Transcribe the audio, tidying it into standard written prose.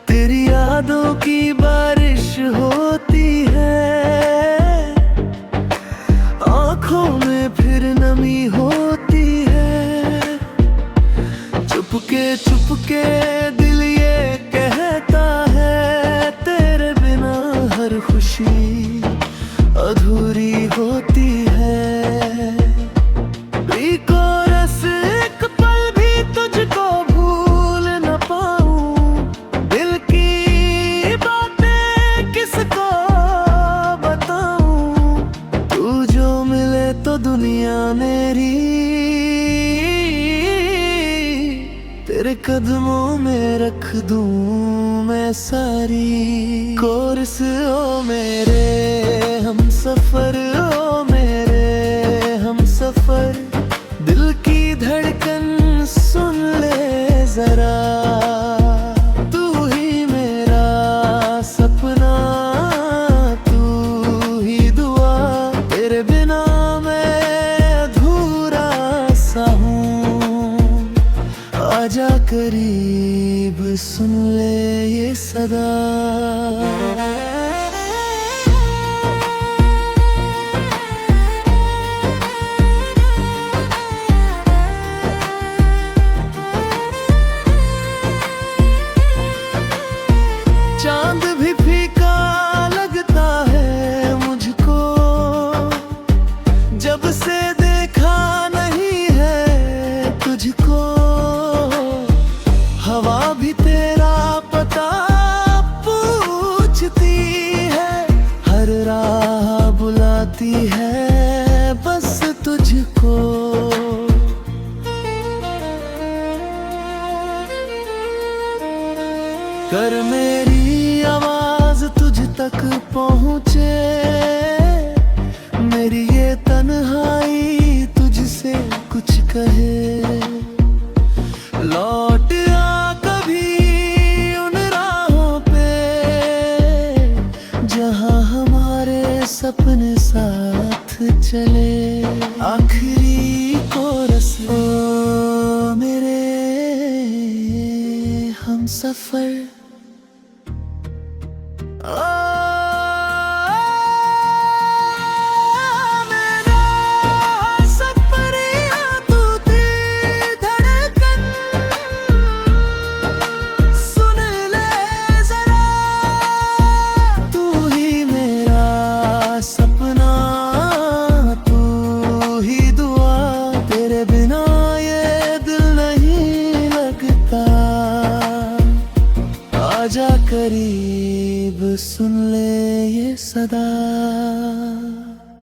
तेरी यादों की बारिश होती है, आंखों में फिर नमी होती है। चुपके दिल ये कहता है, तेरे बिना हर खुशी अधूरी होती है। कोरस एक पल भी तुझको भूल न पाऊं, दिल की बातें किसको बताऊं। तू जो मिले तो दुनिया मेरी तेरे कदमों में रख दूं मैं सारी। कोरस ओ मेरे हम सफर, ओ मेरे हम सफर, दिल की धड़कन सुन ले जरा। तू ही मेरा सपना, तू ही दुआ, तेरे बिना मैं अधूरा सा हूँ। आजा करीब सुन ले ये सदा। चांद भी फीका लगता है मुझको, जब से देखा नहीं है तुझको। हवा भी तेरा पता पूछती है, हर राह बुलाती है बस तुझको। कर मेरी आवाज तुझ तक पहुँचे, मेरी ये तन्हाई तुझसे कुछ कहे। लौट आ कभी उन राहों पे, जहाँ हमारे सपने साथ चले। आखिरी कोरस ओ मेरे हम सफर, मेरा सफरिया तू थी धड़कन, सुन ले जरा। तू ही मेरा सपना, तू ही दुआ, तेरे बिना ये दिल नहीं लगता। आजा करीब सुन ले ये सदा।